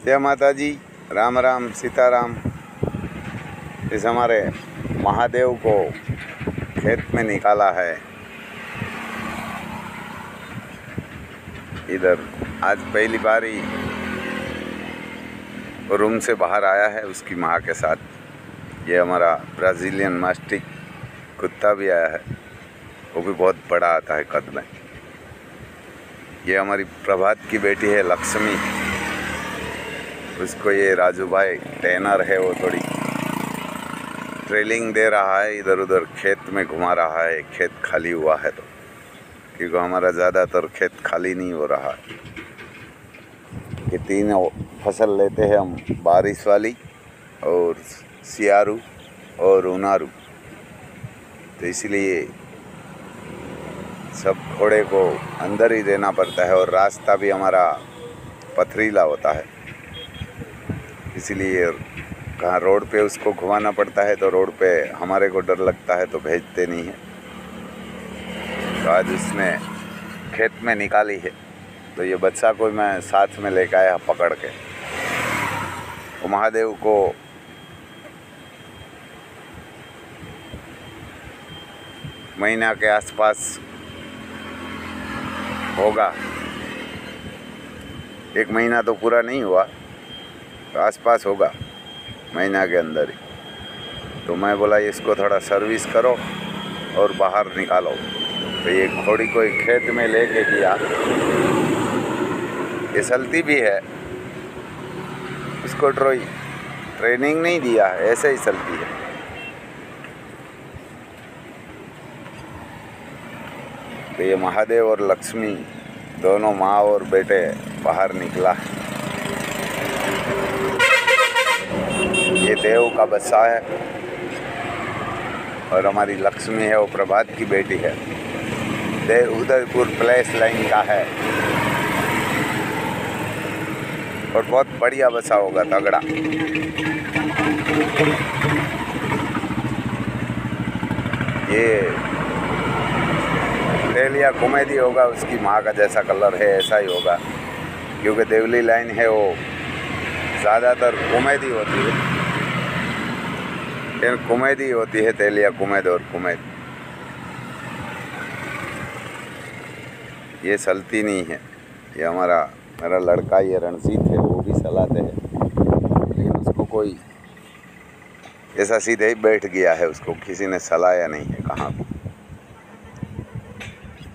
जय माता जी, राम राम सीताराम। इस हमारे महादेव को खेत में निकाला है। इधर आज पहली बार ही रूम से बाहर आया है उसकी माँ के साथ। ये हमारा ब्राज़ीलियन मास्टिक कुत्ता भी आया है, वो भी बहुत बड़ा आता है कद में। ये हमारी प्रभात की बेटी है लक्ष्मी। उसको ये राजू भाई ट्रेनर है, वो थोड़ी ट्रेलिंग दे रहा है, इधर उधर खेत में घुमा रहा है। खेत खाली हुआ है तो, क्योंकि हमारा ज़्यादातर खेत खाली नहीं हो रहा है। ये तीन फसल लेते हैं हम, बारिश वाली और सियारू और उनारू। तो इसलिए सब घोड़े को अंदर ही रहना पड़ता है और रास्ता भी हमारा पथरीला होता है, इसीलिए कहाँ रोड पे उसको घुमाना पड़ता है। तो रोड पे हमारे को डर लगता है तो भेजते नहीं है। तो आज उसने खेत में निकाली है, तो ये बच्चा को मैं साथ में लेकर आया पकड़ के। वो महादेव को महीना के आसपास होगा, 1 महीना तो पूरा नहीं हुआ, तो आसपास होगा महीना के अंदर ही। तो मैं बोला इसको थोड़ा सर्विस करो और बाहर निकालो। तो ये घोड़ी को खेत में लेके गया। ये चलती भी है, उसको ट्रेनिंग नहीं दिया है, ऐसे ही चलती है। तो ये महादेव और लक्ष्मी दोनों माँ और बेटे बाहर निकला है। ये देव का बच्चा है और हमारी लक्ष्मी है, वो प्रभात की बेटी है। देव उदयपुर प्लेस लाइन का है और बहुत बढ़िया बच्चा होगा, तगड़ा। ये तेलिया कॉमेडी होगा, उसकी माँ का जैसा कलर है ऐसा ही होगा, क्योंकि देवली लाइन है वो ज़्यादातर कॉमेडी होती है। कॉमेडी होती है, तेलिया कुमेद और कुमेद। ये चलती नहीं है। ये मेरा लड़का ये रणजीत है, वो भी चलाते हैं, लेकिन उसको कोई ऐसा सीधे ही बैठ गया है, उसको किसी ने चलाया नहीं है कहाँ को।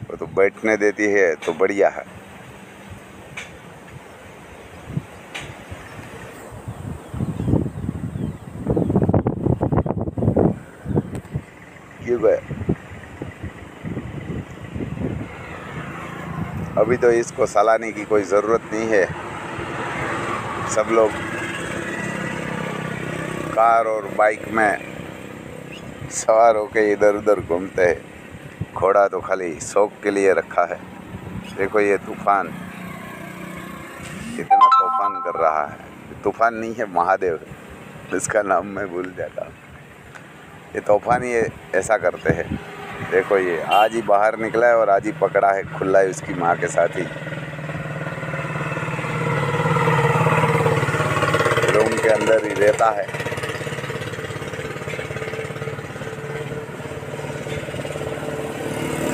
वो तो बैठने देती है तो बढ़िया है। अभी तो इसको चलाने की कोई ज़रूरत नहीं है। सब लोग कार और बाइक में सवार होके इधर उधर घूमते हैं। घोड़ा तो खाली शौक के लिए रखा है। देखो ये तूफान कितना तूफान कर रहा है। तूफान नहीं है, महादेव है, इसका नाम मैं भूल जाता। ये तूफान ही ऐसा करते हैं। देखो ये आज ही बाहर निकला है और आज ही पकड़ा है, खुला है उसकी माँ के साथ ही। रूम के अंदर ही रहता है।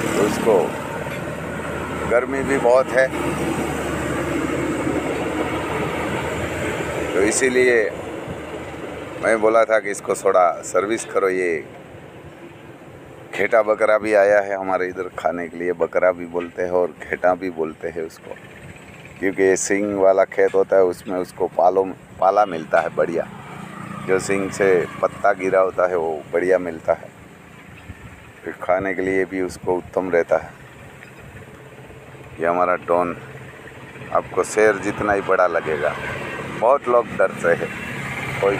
तो उसको गर्मी भी बहुत है, तो इसीलिए मैं बोला था कि इसको थोड़ा सर्विस करो। ये घेटा बकरा भी आया है हमारे इधर खाने के लिए। बकरा भी बोलते हैं और घेटा भी बोलते हैं उसको, क्योंकि ये सींग वाला खेत होता है, उसमें उसको पाला मिलता है बढ़िया। जो सींग से पत्ता गिरा होता है वो बढ़िया मिलता है, फिर खाने के लिए भी उसको उत्तम रहता है। ये हमारा डॉन आपको शेर जितना ही बड़ा लगेगा। बहुत लोग डरते हैं, कोई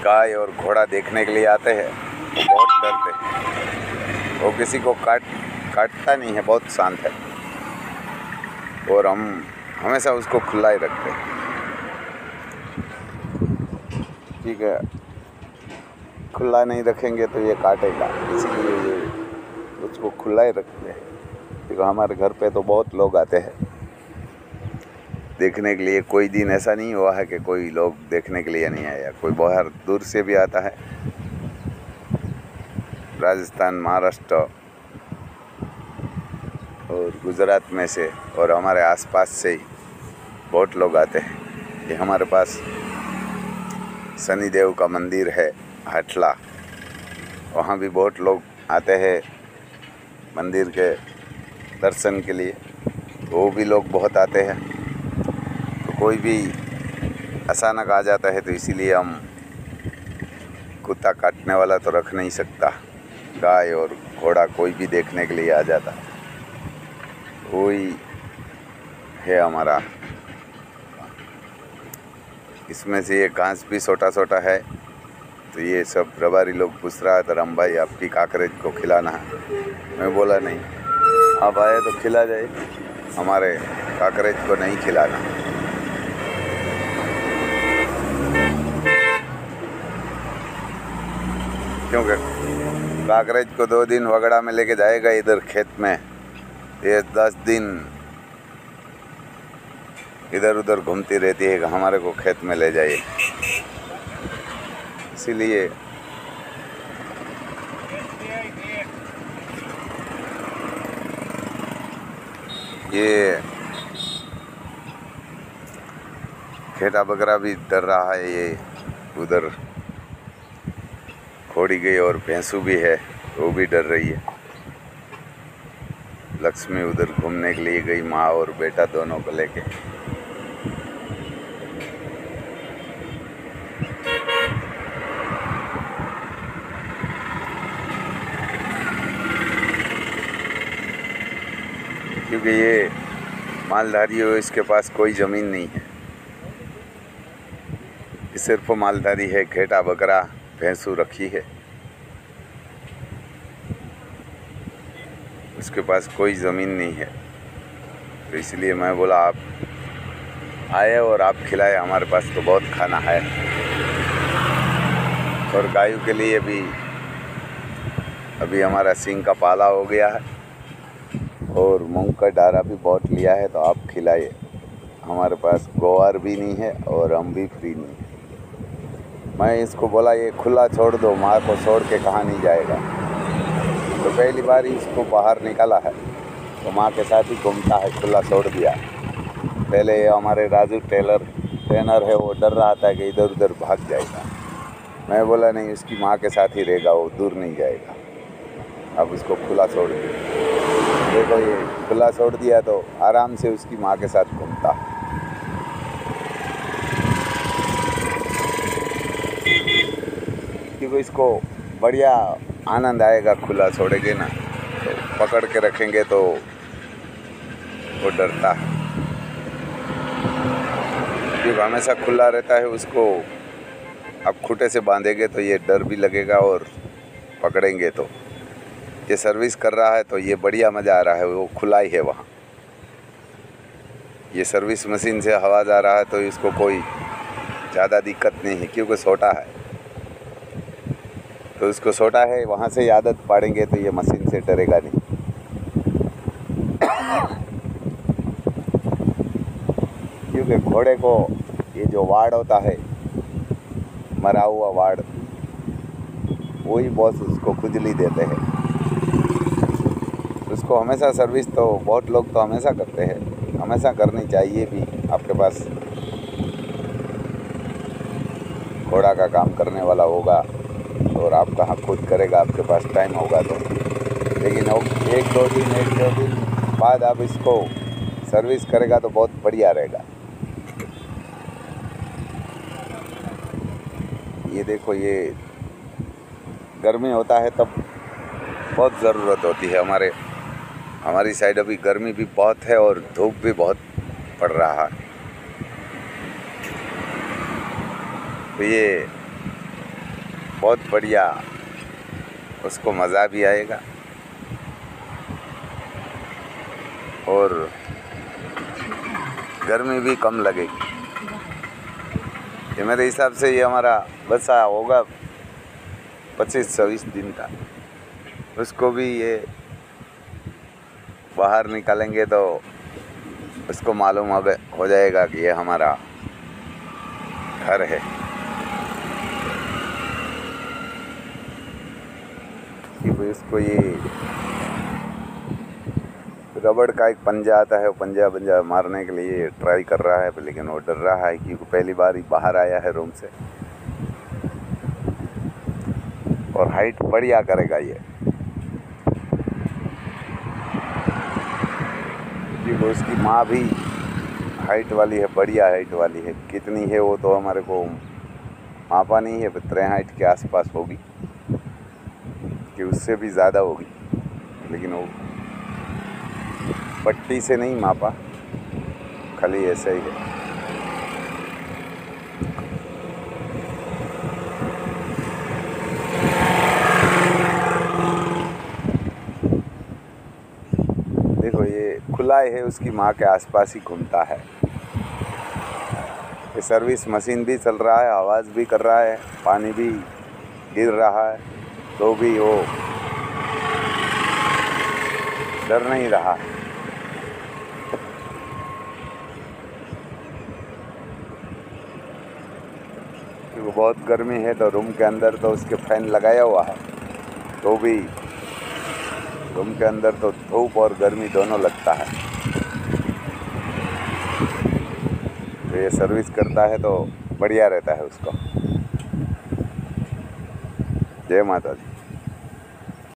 गाय और घोड़ा देखने के लिए आते हैं, बहुत डरते हैं। वो किसी को काटता नहीं है, बहुत शांत है। और हम हमेशा उसको खुला ही रखते हैं। ठीक है, खुला नहीं रखेंगे तो ये काटेगा, इसलिए ये उसको खुला ही रखते हैं। क्योंकि हमारे घर पे तो बहुत लोग आते हैं देखने के लिए कोई दिन ऐसा नहीं हुआ है कि कोई लोग देखने के लिए नहीं आया। कोई बाहर दूर से भी आता है, राजस्थान, महाराष्ट्र और गुजरात में से और हमारे आसपास से ही बहुत लोग आते हैं। ये हमारे पास शनिदेव का मंदिर है हाटला, वहाँ भी बहुत लोग आते हैं मंदिर के दर्शन के लिए। वो भी लोग बहुत आते हैं। तो कोई भी अचानक आ जाता है तो इसीलिए हम कुत्ता काटने वाला तो रख नहीं सकता। गाय और घोड़ा कोई भी देखने के लिए आ जाता, वही है हमारा। इसमें से ये घास भी छोटा छोटा है, तो ये सब रबारी लोग पूछ रहा है, तो राम भाई आपकी काकरेज को खिलाना है। मैं बोला नहीं, आप आए तो खिला जाए, हमारे काकरेज को नहीं खिलाना। क्योंकि काकरेज को 2 दिन वगड़ा में लेके जाएगा इधर खेत में, ये 10 दिन इधर उधर घूमती रहती है कि हमारे को खेत में ले जाइए। इसीलिए ये घेटा बकरा भी डर रहा है। ये उधर खोड़ी गई और भैंसू भी है, वो भी डर रही है। लक्ष्मी उधर घूमने के लिए गई, माँ और बेटा दोनों को लेके। क्योंकि ये मालधारी हो, इसके पास कोई ज़मीन नहीं है, सिर्फ मालधारी है। घेटा बकरा भैंसू रखी है, उसके पास कोई ज़मीन नहीं है। तो इसलिए मैं बोला आप आए और आप खिलाए, हमारे पास तो बहुत खाना है। और गायों के लिए भी अभी हमारा सिंग का पाला हो गया है और मूंग का डारा भी बहुत लिया है, तो आप खिलाइए। हमारे पास गोवार भी नहीं है और हम भी फ्री नहीं है। मैं इसको बोला ये खुला छोड़ दो, माँ को छोड़ के कहाँ नहीं जाएगा। तो पहली बार इसको बाहर निकाला है तो माँ के साथ ही घूमता है, खुला छोड़ दिया। पहले हमारे राजू ट्रेनर है, वो डर रहा था कि इधर उधर भाग जाएगा। मैं बोला नहीं, उसकी माँ के साथ ही रहेगा, वो दूर नहीं जाएगा। अब उसको खुला छोड़ दिया। देखो ये खुला छोड़ दिया तो आराम से उसकी माँ के साथ घूमता है। क्योंकि इसको बढ़िया आनंद आएगा, खुला छोड़ेंगे ना तो पकड़ के रखेंगे तो वो डरता है। क्योंकि हमेशा खुला रहता है, उसको अब खूंटे से बांधेंगे तो ये डर भी लगेगा और पकड़ेंगे तो। ये सर्विस कर रहा है तो ये बढ़िया मज़ा आ रहा है, वो खुला ही है वहाँ। ये सर्विस मशीन से हवा जा रहा है तो इसको कोई ज़्यादा दिक्कत नहीं है, क्योंकि छोटा है। तो इसको छोटा है, वहाँ से आदत पाड़ेंगे तो ये मशीन से डरेगा नहीं। क्योंकि घोड़े को ये जो वाड़ होता है, मरा हुआ वाड़, वही बॉस उसको खुजली देते हैं। उसको हमेशा सर्विस तो बहुत लोग तो हमेशा करते हैं, हमेशा करनी चाहिए भी। आपके पास घोड़ा का काम करने वाला होगा और आप कहाँ खुद करेगा, आपके पास टाइम होगा तो। लेकिन एक दो दिन बाद आप इसको सर्विस करेगा तो बहुत बढ़िया रहेगा। ये देखो, ये गर्मी होता है तब बहुत ज़रूरत होती है। हमारी साइड अभी गर्मी भी बहुत है और धूप भी बहुत पड़ रहा है। तो ये बहुत बढ़िया, उसको मज़ा भी आएगा और गर्मी भी कम लगेगी। ये मेरे हिसाब से ये हमारा बच्चा होगा 25-26 दिन का। उसको भी ये बाहर निकालेंगे तो उसको मालूम हो जाएगा कि ये हमारा घर है। कि भाई उसको ये रबड़ का एक पंजा आता है, वो पंजा मारने के लिए ट्राई कर रहा है, लेकिन वो डर रहा है क्योंकि पहली बार ही बाहर आया है रूम से। और हाइट बढ़िया करेगा ये, क्योंकि उसकी माँ भी हाइट वाली है, बढ़िया हाइट वाली है। कितनी है वो तो हमारे को मापा नहीं है, 3 हाइट के आसपास होगी कि उससे भी ज़्यादा होगी, लेकिन वो पट्टी से नहीं मापा, खाली ऐसे ही है। देखो ये खुला है, उसकी माँ के आसपास ही घूमता है। ये सर्विस मशीन भी चल रहा है, आवाज़ भी कर रहा है, पानी भी गिर रहा है, तो भी वो डर नहीं रहा। क्योंकि बहुत गर्मी है तो रूम के अंदर तो उसके फैन लगाया हुआ है, तो भी रूम के अंदर तो धूप और गर्मी दोनों लगता है। तो ये सर्विस करता है तो बढ़िया रहता है उसको। जय माता दी।